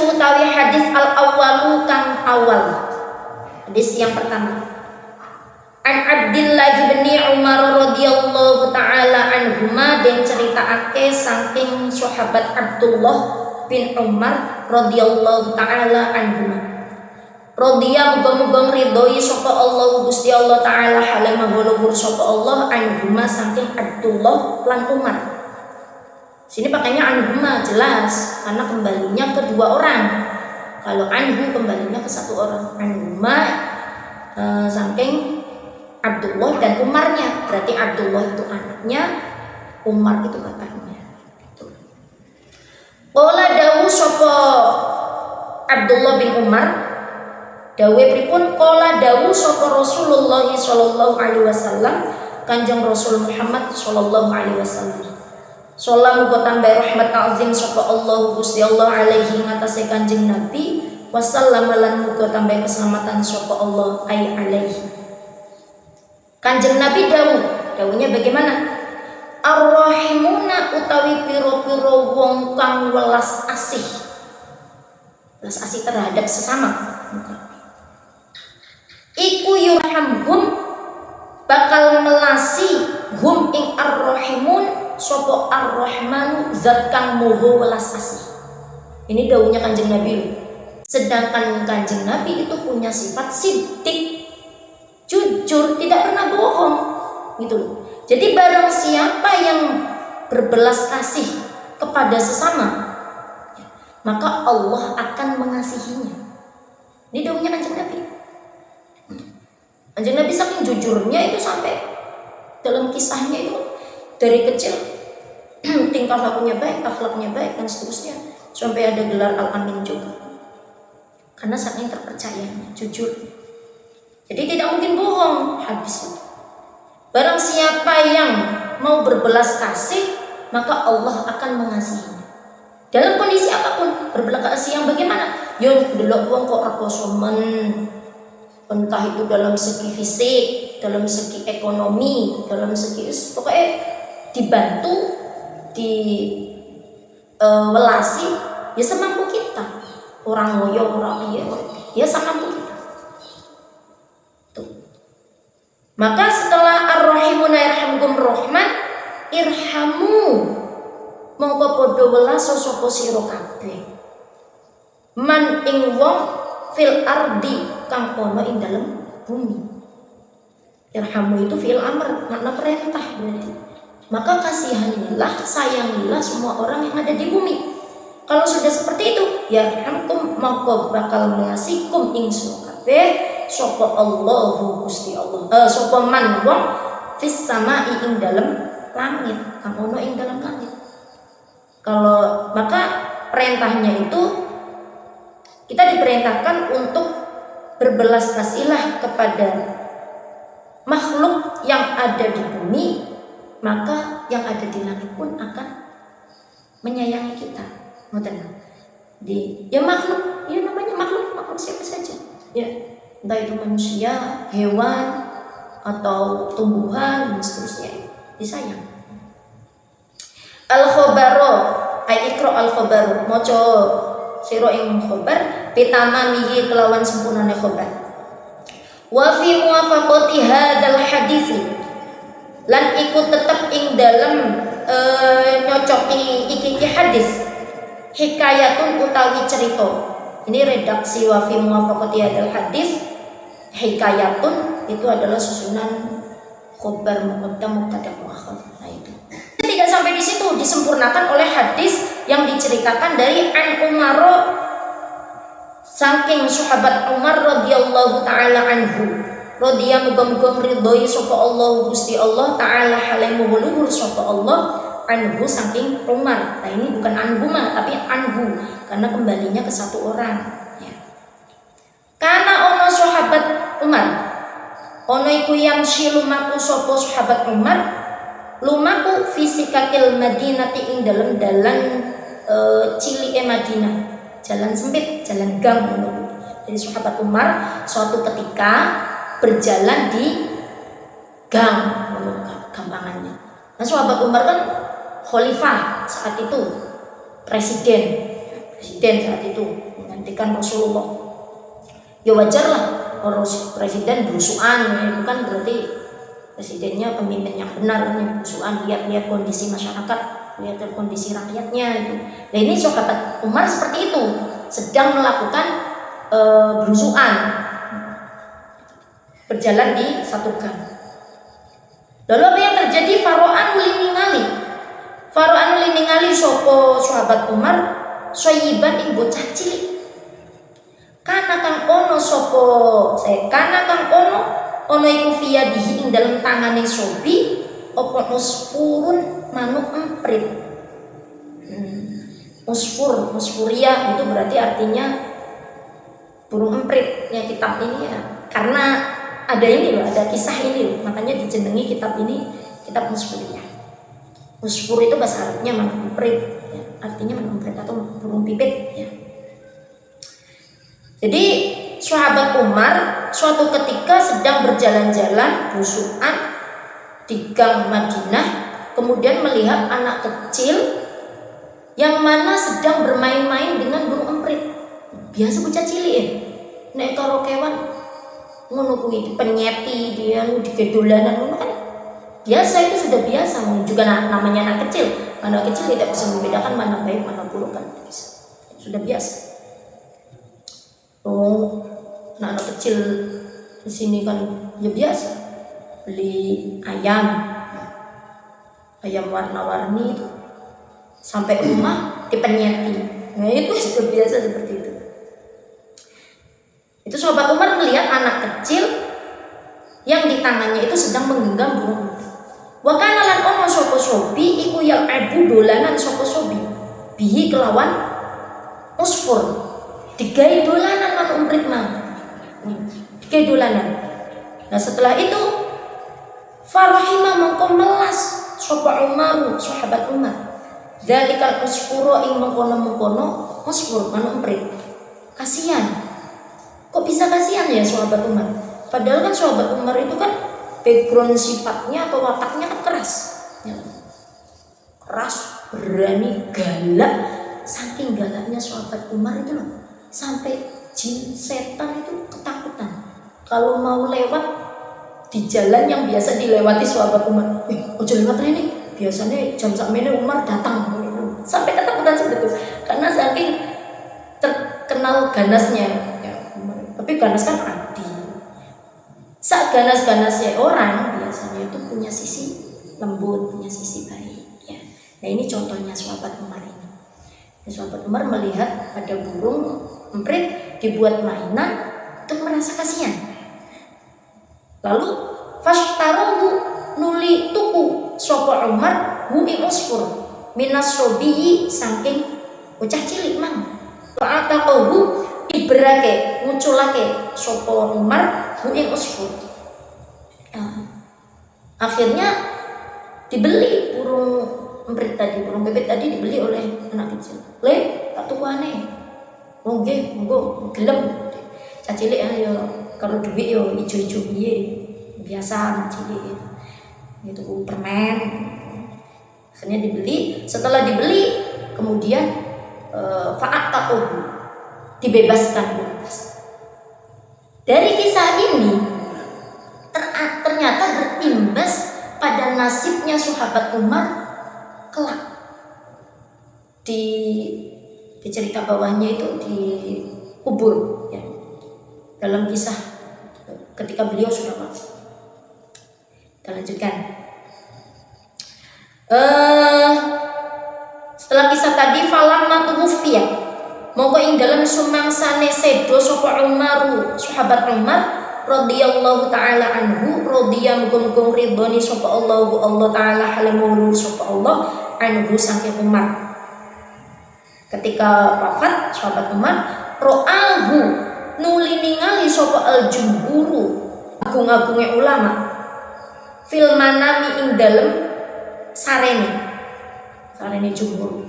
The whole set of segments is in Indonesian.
utawi hadis al-awwalu kang awal. Hadis yang pertama. An Abdillah bin Umar radhiyallahu taala anhuma, den ceritaake saking sahabat Abdullah bin Umar radhiyallahu taala anhuma. Radhiya muga-muga ridhoi sapa Allah Gusti Allah taala halimah luhur sapa Allah anhuma saking Abdullah lan Umar. Sini pakainya anhuma jelas karena kembalinya ke dua orang. Kalau anhu kembalinya ke satu orang. Anhuma saking Abdullah dan Umarnya. Berarti Abdullah itu anaknya, Umar itu bapaknya. Qala dawu sapa Abdullah bin Umar, dawe pripun? Qala dawu sapa Rasulullah sallallahu alaihi wasallam, Kanjeng Rasul Muhammad sallallahu alaihi wasallam. Sallallahu muga tambah rahmat azim sapa Allah Gusti Allah alaihi ngatasé Kanjeng Nabi, wasallam lan muga tambah keselamatan sapa Allah ai alaihi. Kanjeng Nabi dawuhnya bagaimana? Ar-rahimuna utawi piro-piro wong kang welas asih. Welas asih terhadap sesama. Iku yurhamhum bakal melasi hum ing ar-rahimun sapa ar-rahmanu zat kang moho welas asih. Ini dawuhnya Kanjeng Nabi. Sedangkan Kanjeng Nabi itu punya sifat siddiq, jujur, tidak pernah bohong gitu loh. Jadi barang siapa yang berbelas kasih kepada sesama, maka Allah akan mengasihinya. Ini dawuhnya Kanjeng Nabi. Kanjeng Nabi saking jujurnya itu sampai dalam kisahnya itu dari kecil tingkah lakunya baik, akhlaknya baik dan seterusnya, sampai ada gelar Al-Amin juga. Karena saking terpercayanya, jujur. Jadi tidak mungkin bohong, habis itu. Barang siapa yang mau berbelas kasih, maka Allah akan mengasihinya. Dalam kondisi apapun, berbelas kasih yang bagaimana? Yang delok wong kok rekoso men, entah itu dalam segi fisik, dalam segi ekonomi, dalam segi pokoknya dibantu, welasi, ya semampu kita. Orang ngoyo, orang iya, ya semampu kita. Maka setelah ar-rahimuna yarhamkum rahman, irhamu mongko padha welas sapa sira kabeh. Man ing wong fil ardi kang ana ing dalem bumi. Irhamu itu fi'il amr, makna perintah berarti. Maka kasihanilah, sayangilah semua orang yang ada di bumi. Kalau sudah seperti itu, yarhamkum mongko bakal mengasikum ing sira kabeh sapa Allahu Gusti Allah. Sapa man wong fis samai ing dalem langit, kang ono ing dalem langit. Kalau maka perintahnya itu kita diperintahkan untuk berbelas kasihlah kepada makhluk yang ada di bumi, maka yang ada di langit pun akan menyayangi kita. Ngoten. Ya makhluk, ya namanya makhluk siapa saja. Ya, entah itu manusia, hewan, atau tumbuhan dan seterusnya, disayang. Al-khabaro, ikra al-khabaro, maca sira ing khabar bitamamihi kelawan sempurnane khabar. Wa fi muwafaqati hadzal hadis, lan ikut tetep ing dalem nyocoki iki hadis, hikayatun utawi cerita. Ini redaksi wa fi muwafaqati hadzal hadis, hikayatun itu adalah susunan khabar muqaddam mubtada muakhar. Nah itu. Tidak sampai di situ, disempurnakan oleh hadis yang diceritakan dari An Umar, saking sahabat Umar radhiyallahu taala anhu. Radhiya muga-muga ridhoi sapa Allah Gusti Allah taala halimu luhur sapa Allah anhu saking Umar. Nah ini bukan anhuma tapi anhu karena kembalinya ke satu orang ya. Karena ono sahabat Umar ono iku yang lumaku sapa sahabat Umar lumaku fisikakil Madinati ing dalam dalan cilike Madinah, jalan sempit, jalan gang. Jadi sahabat Umar suatu ketika berjalan di gang gampangannya. Nah sahabat Umar kan khalifah saat itu, presiden. presiden saat itu menggantikan Rasulullah. Ya wajarlah kalau presiden berusuhan, itu kan berarti presidennya pemimpin yang benar, berusuhan, lihat kondisi masyarakat, lihat kondisi rakyatnya itu. Nah ini sahabat Umar seperti itu, sedang melakukan berusuhan, berjalan di satu gang. Lalu apa yang terjadi? Faro'an ningali sopo sahabat Umar soyiban ing bocah cilik. Kana kang ono iku fiyadihi ing dalam tangane sobi apa usfurun manuk emprit. Usfuria itu berarti artinya burung emprit. Ya kitab ini ya karena ada ini loh, ada kisah ini loh, makanya dijenengi kitab ini kitab Usfuria. Usfur itu bahasa Arabnya manuk emprit, ya, artinya manuk emprit atau burung pipit ya. Jadi sahabat Umar suatu ketika sedang berjalan-jalan berusuhan di gang Madinah, kemudian melihat anak kecil yang mana sedang bermain-main dengan burung emprit. Biasa bocah cilik ya, nek karo kewan ngono kuwi dipenyeti dia digedolanan ngono kan. Biasa, itu sudah biasa, juga namanya anak kecil. Anak kecil tidak bisa membedakan mana baik mana buruk kan, bisa. Sudah biasa. Oh, anak kecil di sini kan ya biasa beli ayam warna-warni itu sampai rumah dipenyeti. Nah itu sudah biasa seperti itu. Itu sahabat Umar melihat anak kecil yang di tangannya itu sedang menggenggam burung. Wa kana lan ono sapa sobi iku yal abu dolanan sapa sobi bihi kelawan usfur. Digawe dolanan manuk emprit mang. Digawe dolanan. Nah setelah itu farahima mongko melas sapa Umar sahabat Umar. Dzalikal usfuru ing mengkono-mengkono usfur manuk emprit. Kasihan. Kok bisa kasihan ya sahabat Umar? Padahal kan sahabat Umar itu kan background sifatnya atau wataknya kan keras ya. Keras, berani, galak. Saking galaknya sahabat Umar itu loh, sampai jin setan itu ketakutan kalau mau lewat di jalan yang biasa dilewati sahabat Umar. Ojo lewat ini, biasanya jam sakmene Umar datang, sampai ketakutan seperti itu karena saking terkenal ganasnya ya. Tapi ganas kan adil. Saat ganas-ganasnya orang biasanya itu punya sisi lembut, punya sisi baik ya. Nah ini contohnya sahabat Umar ini. Sahabat Umar melihat ada burung emprit dibuat mainan untuk merasa kasihan. Lalu fashtaruhu nuli tuku sapa Umar hu ing usfur minas sobiyi saking bocah cilik mang. Wa ataqahu ibrake nguculake sapa Umar hu ing usfur. Akhirnya dibeli burung emprit tadi, burung bebek tadi dibeli oleh anak kecil. Le, tak tuane. Monggo gelem. Cah cilik ya kalau duit yo ijo-ijo piye. Biasa anak cilik ya. Itu permen. Akhirnya dibeli, setelah dibeli kemudian fa'atahu dibebaskan. Dari kisah ini ternyata berimbas pada nasibnya sahabat Umar kelak. Di cerita bawahnya itu dikubur ya. Dalam kisah ketika beliau sudah wafat. Kita lanjutkan. Setelah kisah tadi falamma tuwfiya mongko ing dalam sumangsane sedo sapa Umar sahabat Umar radhiyallahu taala anhu radhiya muga-muga ridhoni sapa Allah taala halimul sapa Allah anhu saking Umar. Ketika wafat sahabat Umar ro'ahu nuli ningali sapa al-jumhuru agung-agunge ulama fil manami ing dalem sarene jumhur.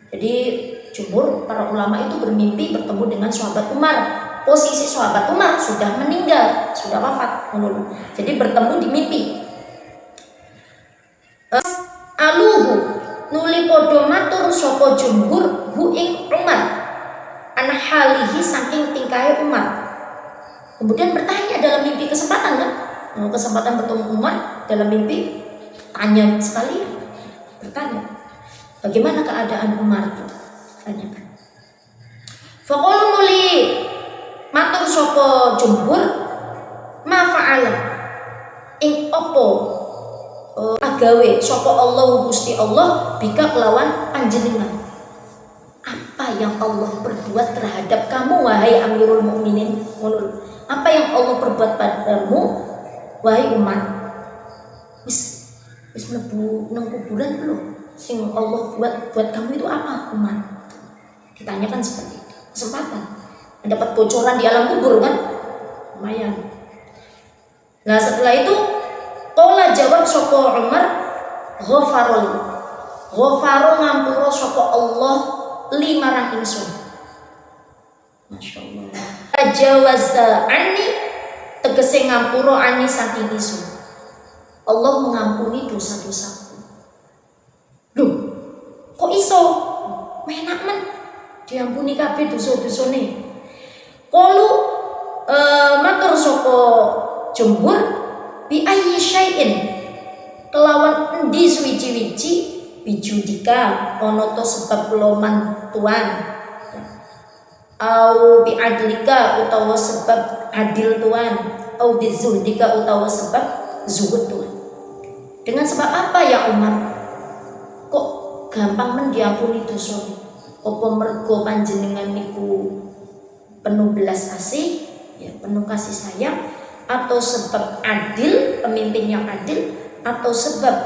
Jadi jumhur para ulama itu bermimpi bertemu dengan sahabat Umar. Posisi sahabat Umar sudah meninggal, sudah wafat menurut. Jadi bertemu di mimpi. Aluhu nuli podo matur sapa jumhur hu ing Umar an halihi saking tingkahe Umar. Kemudian bertanya dalam mimpi kesempatan kan? Kesempatan bertemu Umar dalam mimpi, tanya sekali, bertanya, bagaimana keadaan Umar itu? Tanyakan. Faqalu nuli matur sapa jumhur ma fa'ala ing opo agawe sapa Allah Gusti Allah bika kelawan panjenengan. Apa yang Allah perbuat terhadap kamu wahai Amirul Mukminin? Apa yang Allah perbuat padamu wahai Umar? Wis mlebu nang kuburan belum? Sing Allah buat kamu itu apa, Umar? Ditanyakan seperti itu. Kesempatan dapat bocoran di alam kubur kan? Lumayan. Nah, setelah itu qala jawab sapa Umar, ghafaro ngampura sapa Allah limarang ingsun. Masyaallah. Tajawaza anni tegese ngampura ani saking ingsun. Allah mengampuni dosa-dosaku. Loh, kok iso? Menak men diampuni kabeh dosa-dosane. Qalu matur sapa jumhur bi ayyi syai'in kelawan endi suwiji-wiji bijudika ana to sebab loman tuan au bi adlika utawa sebab adil tuan au bi zuhdika utawa sebab zuhud tuan. Dengan sebab apa ya Umar kok gampang men diampuni dosa? Apa mergo panjenengan niku penuh belas kasih, ya, penuh kasih sayang, atau sebab adil, pemimpin yang adil, atau sebab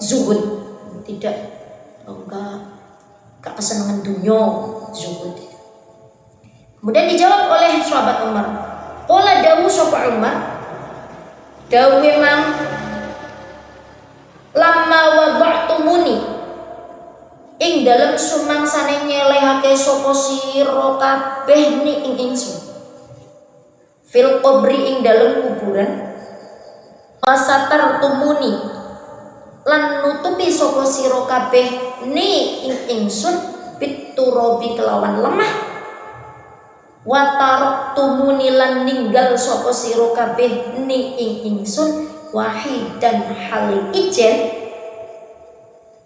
zuhud, tidak enggak kesenangan dunia, zuhud. Kemudian dijawab oleh sahabat Umar, qala dawu sapa Umar, dawu memang lama wada'tumuni ing dalam sumangsane nyelehake sapa sira kabeh ni ing ingsun fil qabri ing dalam kuburan wasatar tumuni lan nutupi sapa sira kabeh ni ing ingsun biturabi kelawan lemah watarok tumuni lan ninggal sapa sira kabeh ni ing ingsun wahidan hal ijen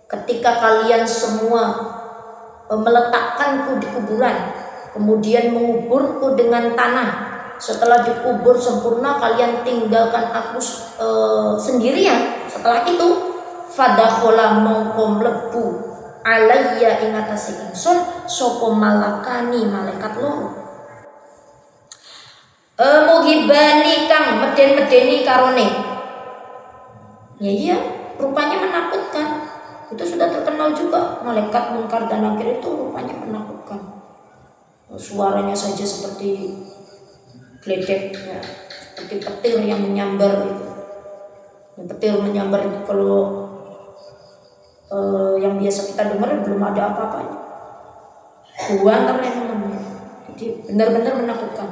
ketika kalian semua meletakkanku di kuburan, kemudian menguburku dengan tanah. Setelah dikubur sempurna, kalian tinggalkan aku sendirian. Setelah itu, fadakhola mongko mlebu alayya ing atase ingsun sapa malakani malaikat loro. Muhibani kang meden-medeni karone. Ya iya, rupanya menakutkan. Itu sudah terkenal juga, malaikat Munkar dan Nakir itu rupanya menakutkan. Suaranya saja seperti gledek, ya, seperti petir yang menyambar itu. Petir menyambar itu kalau yang biasa kita dengar belum ada apa-apanya. Buantar yang namanya. Jadi benar-benar menakutkan.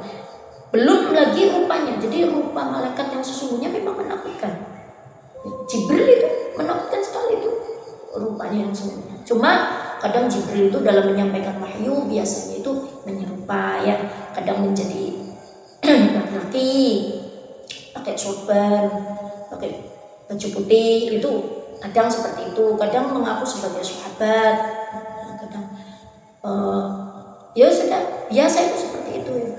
Belum lagi rupanya. Jadi rupa malaikat yang sesungguhnya memang menakutkan. Jibril itu menakutkan sekali itu. Rupanya yang sebenarnya. Cuma kadang Jibril itu dalam menyampaikan wahyu biasanya itu menyerupai, ya, kadang menjadi laki-laki pakai sorban, pakai baju putih, itu kadang seperti itu, kadang mengaku sebagai sahabat, kadang ya sudah biasa itu seperti itu ya.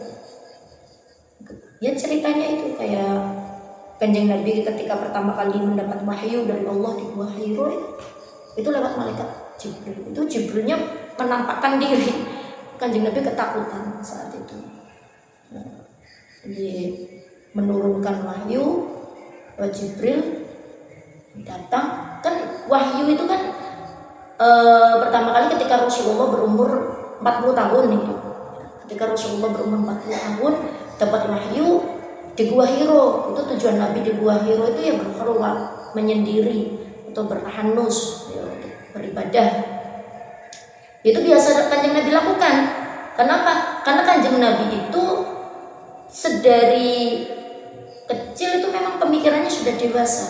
Ya ceritanya itu kayak Kanjeng Nabi ketika pertama kali mendapat wahyu dari Allah di Gua Hiro itu lewat malaikat Jibril. Itu Jibrilnya menampakkan diri. Kanjeng Nabi ketakutan saat itu. Jadi menurunkan wahyu, Jibril datang. Kan wahyu itu kan pertama kali ketika Rasulullah berumur 40 tahun itu. Ketika Rasulullah berumur 40 tahun dapat wahyu di Gua Hiro. Itu tujuan Nabi di Gua Hiro itu ya berkhulwat, menyendiri atau bertahanus, ya, untuk beribadah. Itu biasa Kanjeng Nabi lakukan. Kenapa? Karena Kanjeng Nabi itu sedari kecil itu memang pemikirannya sudah dewasa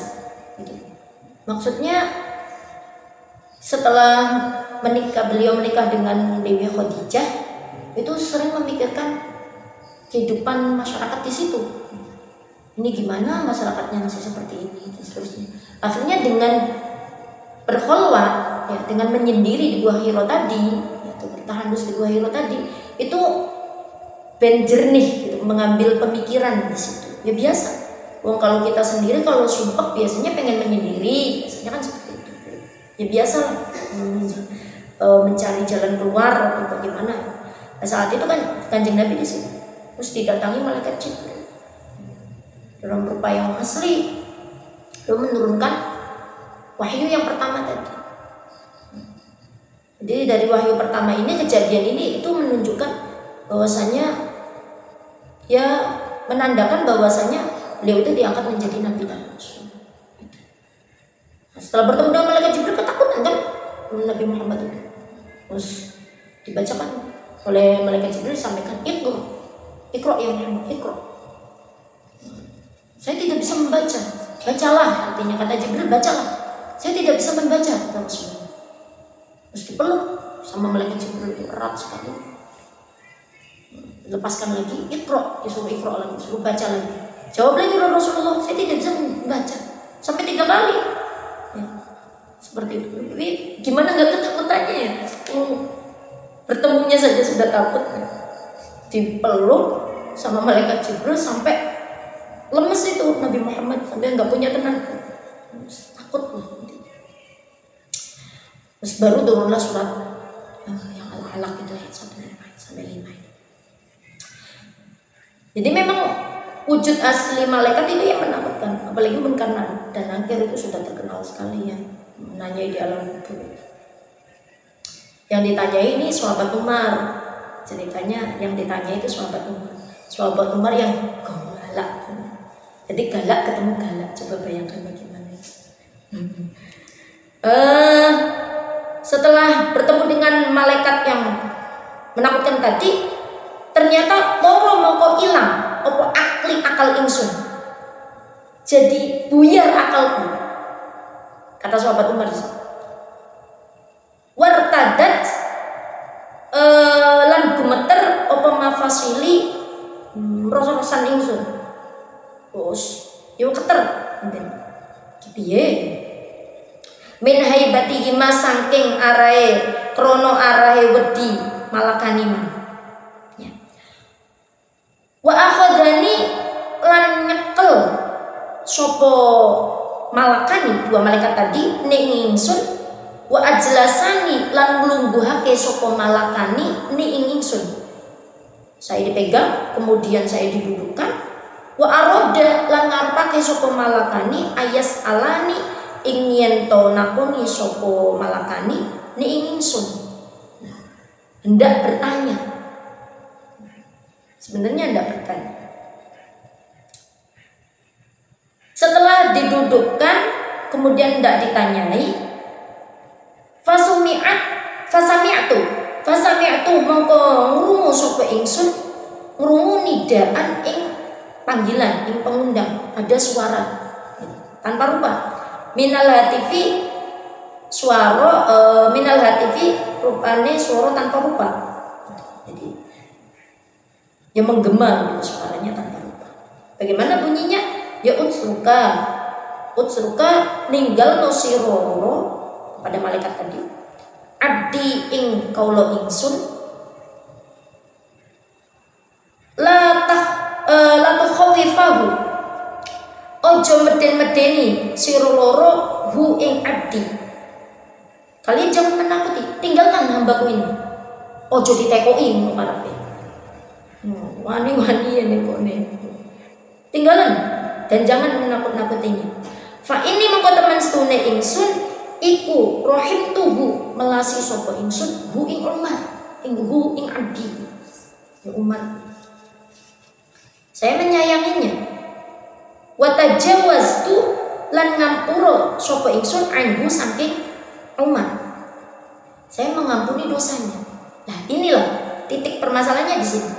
gitu. Maksudnya setelah beliau menikah dengan Dewi Khadijah, itu sering memikirkan kehidupan masyarakat di situ. Ini gimana masyarakatnya masih seperti ini dan seterusnya. Akhirnya dengan berkholwat, ya, dengan menyendiri di Gua Hiro tadi, atau bertahandus di Gua Hiro tadi, itu ben jernih gitu, mengambil pemikiran di situ. Ya biasa. Wong kalau kita sendiri kalau sumpek biasanya pengen menyendiri, biasanya kan seperti itu. Ya biasa lah, mencari jalan keluar atau bagaimana. Nah, saat itu kan Kanjeng Nabi di situ, terus didatangi malaikat Jibril dalam rupa yang asli, lalu menurunkan wahyu yang pertama tadi. Jadi dari wahyu pertama ini, kejadian ini itu menunjukkan bahwasanya, ya menandakan bahwasanya beliau itu diangkat menjadi nabi dan rasul. Nah, setelah bertemu dengan malaikat Jibril ketakutan kan Nabi Muhammad itu. Terus dibacakan oleh malaikat Jibril, sampaikan Iqra ya Muhammad, Iqra. Saya tidak bisa membaca. Bacalah, artinya kata Jibril, bacalah. Saya tidak bisa membaca, kata Rasulullah. Terus dipeluk sama malaikat Jibril itu erat sekali. Lepaskan lagi, Iqra, disuruh Iqra lagi, disuruh baca lagi. Jawab lagi Rasulullah, saya tidak bisa membaca. Sampai 3 kali. Ya, seperti itu. Jadi gimana nggak ketakutannya ya? Bertemunya saja sudah takut. Dipeluk sama malaikat Jibril sampai lemes itu Nabi Muhammad, sampai nggak punya tenaga, takut lah. Terus baru turunlah surat yang Al-Alaq itu ayat 1-5. Jadi memang wujud asli malaikat itu yang menakutkan, apalagi karena dan akhir itu sudah terkenal sekali ya, menanyai di alam kubur. Yang ditanyai ini sahabat Umar, ceritanya yang ditanya itu sahabat Umar yang galak. Jadi galak ketemu galak, coba bayangkan bagaimana. Setelah bertemu dengan malaikat yang menakutkan tadi, ternyata loro mongko ilang opo akal ingsun. Jadi buyar akalku, kata sahabat Umar. Wartadat lan gumeter opo mafasili rasa-rasan ingsun. Terus yo keter enten piye min haibatihi saking arahe krana arahe wedi malakanima ya. Wa akhadhani lan nyekel sapa malakani, 2 malaikat tadi ning ingsun, wa ajlasani lan nglungguhake sapa malakani ning ingsun. Saya dipegang, kemudian saya didudukkan. Wa aroda lan ngarepake sapa malakani ayas alani ing yen to nakoni sapa malakani ni ingsun. Hendak bertanya. Sebenarnya hendak bertanya. Setelah didudukkan kemudian hendak ditanyai, fasami'tu mongko ngrungu sapa ingsun, ngrungu nidaan ing panggilan, ing pengundang, ada suara tanpa rupa. Minal hatifi suara, minal hatifi rupane suara tanpa rupa. Jadi yang menggema suaranya tanpa rupa. Bagaimana bunyinya? Ya utsruka ninggal no siroro pada malaikat tadi. Abdi ing kaulo ingsun la tukhawifahu ojo meden-medeni sira loro hu ing abdi. Kalian jangan menakuti, tinggalkan hambaku ini. Ojo ditekoki ngono karepe. Wani-wani yen kok ne. Tinggalan dan jangan menakut-nakutinya. Fa ini mongko teman stune ingsun iku rohim tuhu melasi sapa ingsun hu ing Umar, hu ing abdi. Ya Umar. Saya menyayanginya. Wa tajawaztu lan ngampura sapa ingsun anhu saking Umar. Saya mengampuni dosanya. Nah, inilah titik permasalahannya di sini.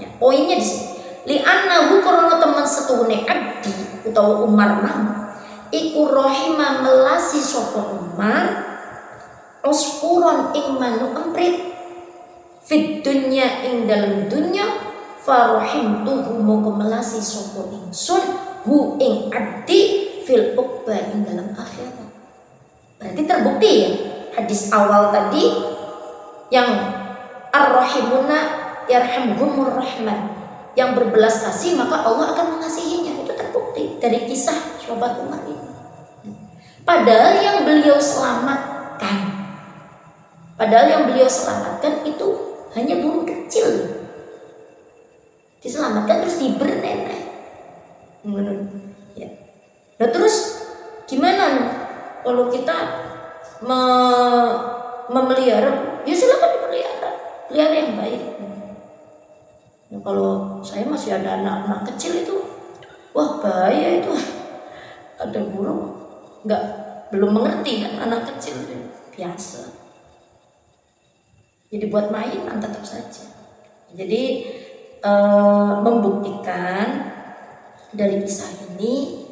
Ya, poinnya di sini. Li annahu karena teman setuhune abdi utawa Umar mau iku rohima melasi sapa Umar usfuron ing manuk emprit fit dunya ing dalam dunya farahimtuhu moko melasi sapa ingsun hu ing abdi fil uqba ing dalam akhirat. Berarti terbukti ya hadis awal tadi yang ar-rahimuna yarhamhumur rahman, yang berbelas kasih maka Allah akan mengasihinya. Itu terbukti dari kisah sahabat Umar ini. Padahal yang beliau selamatkan itu hanya burung kecil. Diselamatkan terus diberi nenek. Ya. Nah terus gimana kalau kita memelihara? Ya silakan dipelihara, pelihara yang baik. Nah, kalau saya masih ada anak-anak kecil itu, wah bahaya itu. Ada burung belum mengerti kan, anak kecil biasa. Jadi buat mainan tetap saja. Jadi membuktikan dari kisah ini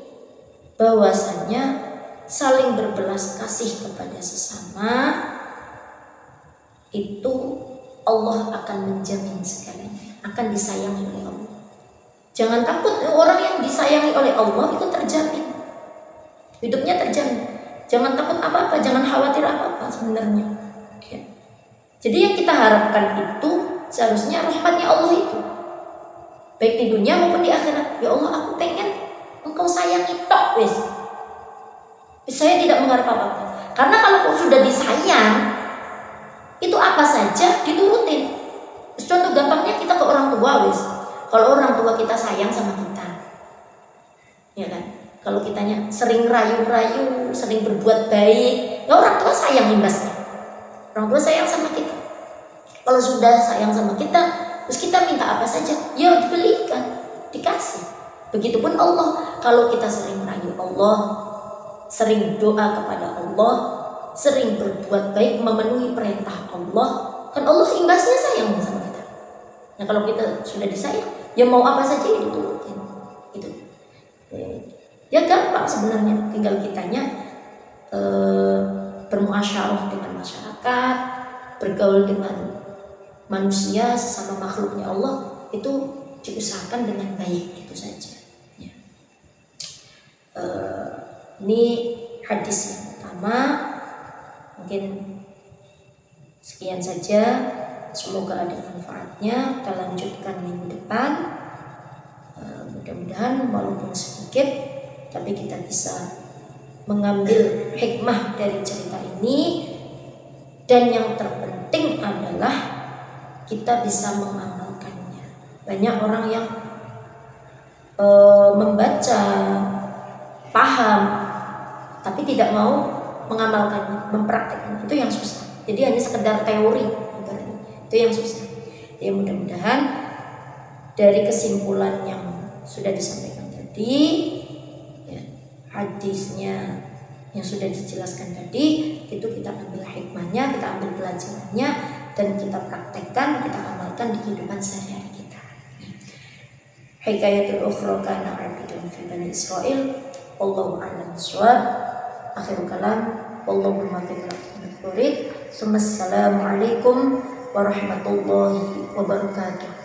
bahwasanya saling berbelas kasih kepada sesama itu Allah akan menjamin segalanya, akan disayangi oleh Allah. Jangan takut, orang yang disayangi oleh Allah itu terjamin, hidupnya terjamin. Jangan takut apa-apa, jangan khawatir apa-apa sebenarnya. Ya. Jadi yang kita harapkan itu seharusnya rahmatnya Allah itu, baik di dunia maupun di akhirat. Ya Allah, aku pengen Engkau sayangi tok wis. Saya tidak mengharap apa-apa. Karena kalau sudah disayang, itu apa saja diturutin. Contoh gampangnya kita ke orang tua wis. Kalau orang tua kita sayang sama kita, ya kan? Kalau kitanya sering rayu-rayu, sering berbuat baik, ya orang tua sayang imbasnya. Orang tua sayang sama kita. Kalau sudah sayang sama kita, terus kita minta apa saja, ya dibelikan, dikasih. Begitupun Allah. Kalau kita sering rayu Allah, sering doa kepada Allah, sering berbuat baik, memenuhi perintah Allah, kan Allah imbasnya sayang sama kita. Nah kalau kita sudah disayang, ya mau apa saja ya diturutin. Gitu. Ya gampang sebenarnya, tinggal kitanya bermuasyarah dengan masyarakat, bergaul dengan manusia, sesama makhluknya Allah, itu diusahakan dengan baik, itu saja. Ya. Ini hadis yang pertama. Mungkin sekian saja. Semoga ada manfaatnya. Kita lanjutkan minggu depan. Mudah-mudahan walaupun sedikit, tapi kita bisa mengambil hikmah dari cerita ini. Dan yang terpenting adalah kita bisa mengamalkannya. Banyak orang yang membaca, paham, tapi tidak mau mengamalkannya, mempraktikkannya. Itu yang susah. Jadi hanya sekedar teori, itu yang susah. Ya mudah-mudahan dari kesimpulan yang sudah disampaikan tadi, ya, hadisnya yang sudah dijelaskan tadi, itu kita ambil hikmahnya, kita ambil pelajarannya, dan kita praktekkan, kita amalkan di kehidupan sehari-hari kita. Hikayatul ukhra kana 'abidun fi bani Israil, wallahu a'lam bishawab. Akhirul kalam, wallahu muwaffiq ila aqwamit thoriq. Assalamualaikum warahmatullahi wabarakatuh.